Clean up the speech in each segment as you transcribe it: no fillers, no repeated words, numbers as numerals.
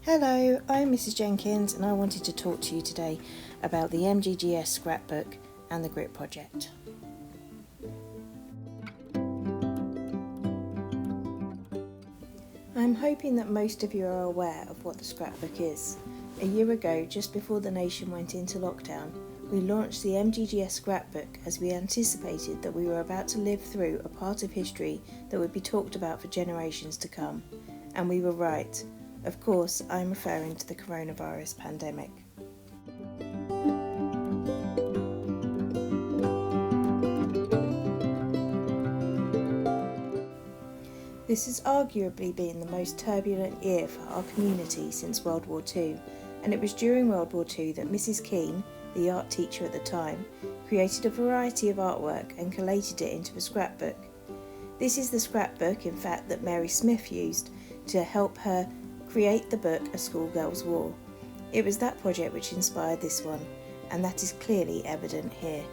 Hello, I'm Mrs. Jenkins and I wanted to talk to you today about the MGGS Scrapbook and the Grit project. I'm hoping that most of you are aware of what the scrapbook is. A year ago, just before the nation went into lockdown, we launched the MGGS Scrapbook as we anticipated that we were about to live through a part of history that would be talked about for generations to come. And we were right. Of course, I'm referring to the coronavirus pandemic. This has arguably been the most turbulent year for our community since World War II, and it was during World War II that Mrs. Keane, the art teacher at the time, created a variety of artwork and collated it into a scrapbook. This is the scrapbook, in fact, that Mary Smith used to help her create the book A Schoolgirl's War. It was that project which inspired this one, and that is clearly evident here.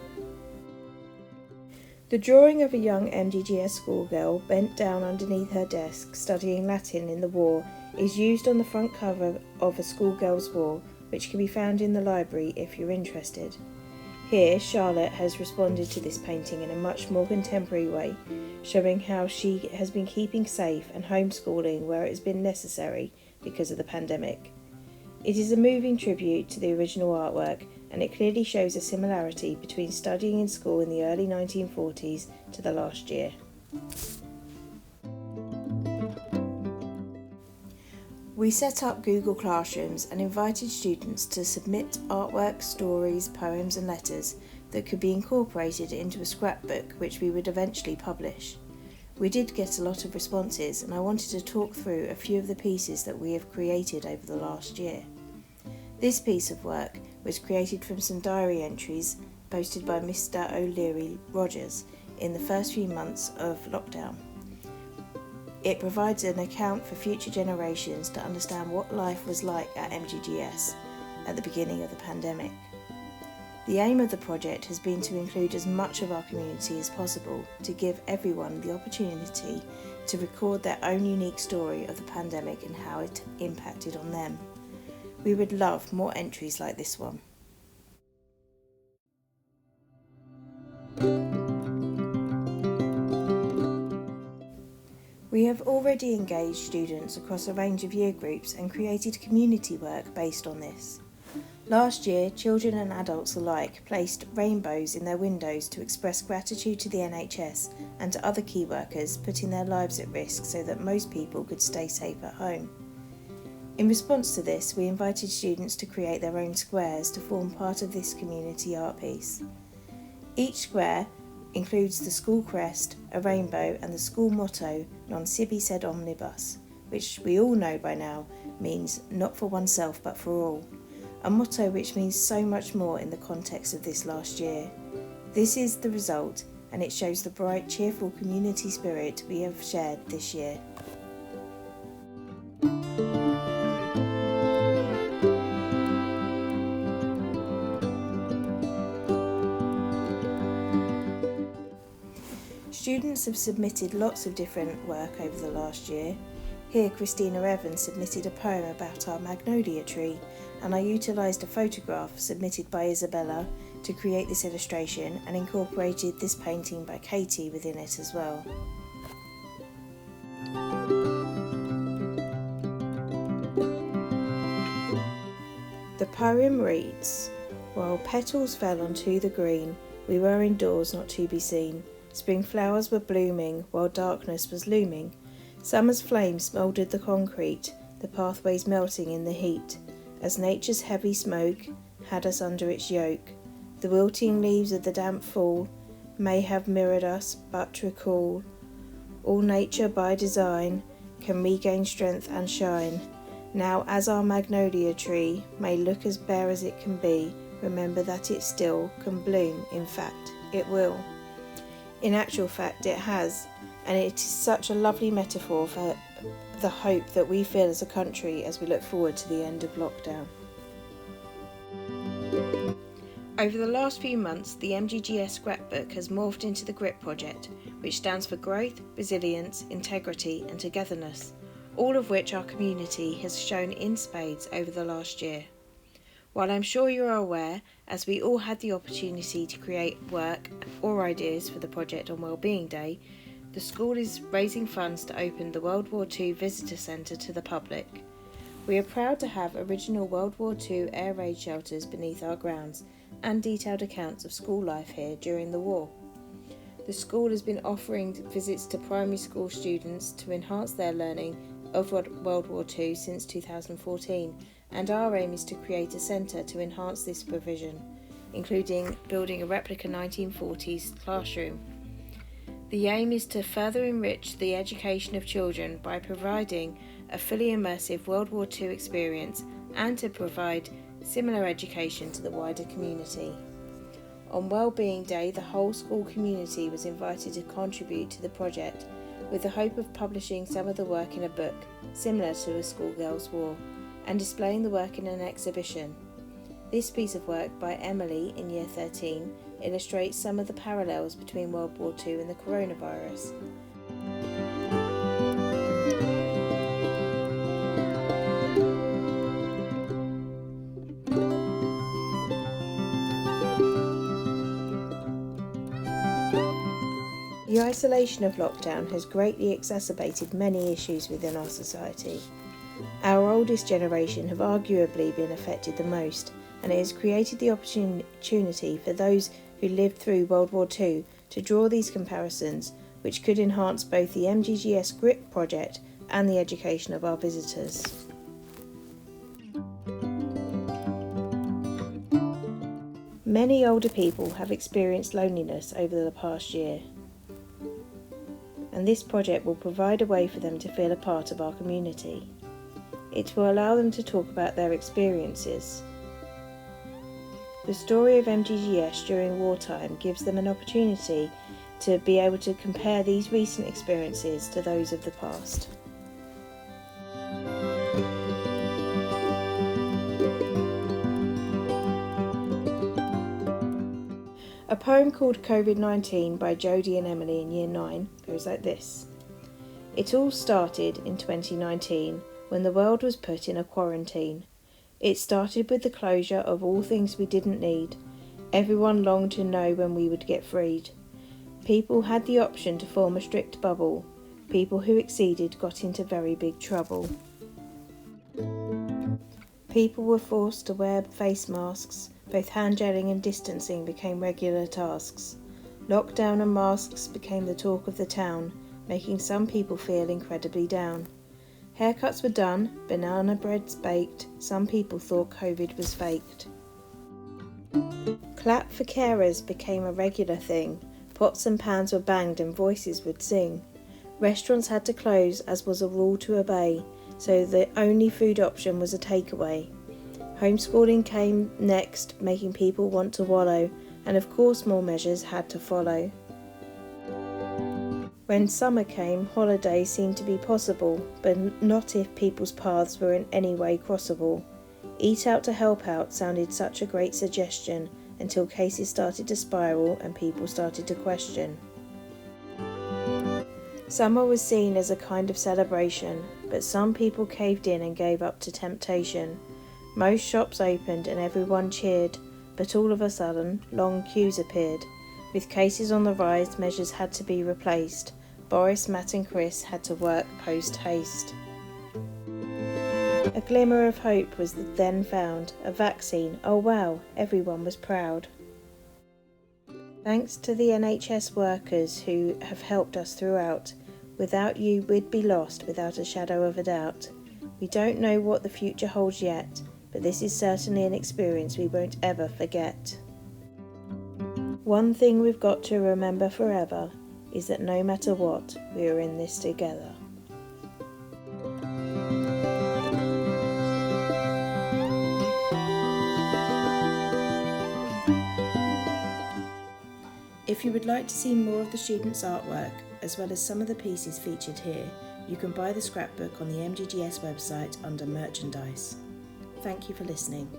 The drawing of a young MGGS schoolgirl bent down underneath her desk studying Latin in the war is used on the front cover of A Schoolgirl's War, which can be found in the library if you're interested. Here, Charlotte has responded to this painting in a much more contemporary way, showing how she has been keeping safe and homeschooling where it has been necessary because of the pandemic. It is a moving tribute to the original artwork, and it clearly shows a similarity between studying in school in the early 1940s to the last year. We set up Google Classrooms and invited students to submit artwork, stories, poems and letters that could be incorporated into a scrapbook which we would eventually publish. We did get a lot of responses, and I wanted to talk through a few of the pieces that we have created over the last year. This piece of work was created from some diary entries posted by Mr. O'Leary Rogers in the first few months of lockdown. It provides an account for future generations to understand what life was like at MGGS at the beginning of the pandemic. The aim of the project has been to include as much of our community as possible to give everyone the opportunity to record their own unique story of the pandemic and how it impacted on them. We would love more entries like this one. We have already engaged students across a range of year groups and created community work based on this. Last year, children and adults alike placed rainbows in their windows to express gratitude to the NHS and to other key workers putting their lives at risk so that most people could stay safe at home. In response to this, we invited students to create their own squares to form part of this community art piece. Each square includes the school crest, a rainbow and the school motto, Non sibi sed omnibus, which we all know by now means not for oneself but for all, a motto which means so much more in the context of this last year. This is the result, and it shows the bright, cheerful community spirit we have shared this year. Students have submitted lots of different work over the last year. Here Christina Evans submitted a poem about our magnolia tree, and I utilised a photograph submitted by Isabella to create this illustration and incorporated this painting by Katie within it as well. The poem reads, "While petals fell onto the green, we were indoors not to be seen. Spring flowers were blooming, while darkness was looming. Summer's flame smouldered the concrete, the pathways melting in the heat, as nature's heavy smoke had us under its yoke. The wilting leaves of the damp fall may have mirrored us, but recall. All nature by design can regain strength and shine. Now as our magnolia tree may look as bare as it can be, remember that it still can bloom. In fact, it will." In actual fact, it has, and it is such a lovely metaphor for the hope that we feel as a country as we look forward to the end of lockdown. Over the last few months, the MGGS Scrapbook has morphed into the Grit project, which stands for growth, resilience, integrity and togetherness, all of which our community has shown in spades over the last year. While I'm sure you are aware, as we all had the opportunity to create work or ideas for the project on Wellbeing Day, the school is raising funds to open the World War II Visitor Centre to the public. We are proud to have original World War II air raid shelters beneath our grounds and detailed accounts of school life here during the war. The school has been offering visits to primary school students to enhance their learning of World War II since 2014, and our aim is to create a centre to enhance this provision, including building a replica 1940s classroom. The aim is to further enrich the education of children by providing a fully immersive World War II experience and to provide similar education to the wider community. On Wellbeing Day, the whole school community was invited to contribute to the project with the hope of publishing some of the work in a book, similar to A Schoolgirl's War, and displaying the work in an exhibition. This piece of work by Emily in Year 13 illustrates some of the parallels between World War II and the coronavirus. The isolation of lockdown has greatly exacerbated many issues within our society. Our oldest generation have arguably been affected the most, and it has created the opportunity for those who lived through World War II to draw these comparisons, which could enhance both the MGGS Scrapbook project and the education of our visitors. Many older people have experienced loneliness over the past year, and this project will provide a way for them to feel a part of our community. It will allow them to talk about their experiences. The story of MGGS during wartime gives them an opportunity to be able to compare these recent experiences to those of the past. A poem called Covid-19 by Jodie and Emily in Year 9 goes like this. It all started in 2019 when the world was put in a quarantine. It started with the closure of all things we didn't need. Everyone longed to know when we would get freed. People had the option to form a strict bubble. People who exceeded got into very big trouble. People were forced to wear face masks. Both hand gelling and distancing became regular tasks. Lockdown and masks became the talk of the town, making some people feel incredibly down. Haircuts were done, banana breads baked, some people thought Covid was faked. Clap for carers became a regular thing, pots and pans were banged and voices would sing. Restaurants had to close as was a rule to obey, so the only food option was a takeaway. Homeschooling came next, making people want to wallow, and of course more measures had to follow. When summer came, holidays seemed to be possible, but not if people's paths were in any way crossable. Eat out to help out sounded such a great suggestion, until cases started to spiral and people started to question. Summer was seen as a kind of celebration, but some people caved in and gave up to temptation. Most shops opened and everyone cheered, but all of a sudden, long queues appeared. With cases on the rise, measures had to be replaced. Boris, Matt and Chris had to work post-haste. A glimmer of hope was then found. A vaccine. Oh wow, everyone was proud. Thanks to the NHS workers who have helped us throughout. Without you, we'd be lost without a shadow of a doubt. We don't know what the future holds yet, but this is certainly an experience we won't ever forget. One thing we've got to remember forever is that no matter what, we are in this together. If you would like to see more of the students' artwork, as well as some of the pieces featured here, you can buy the scrapbook on the MGGS website under merchandise. Thank you for listening.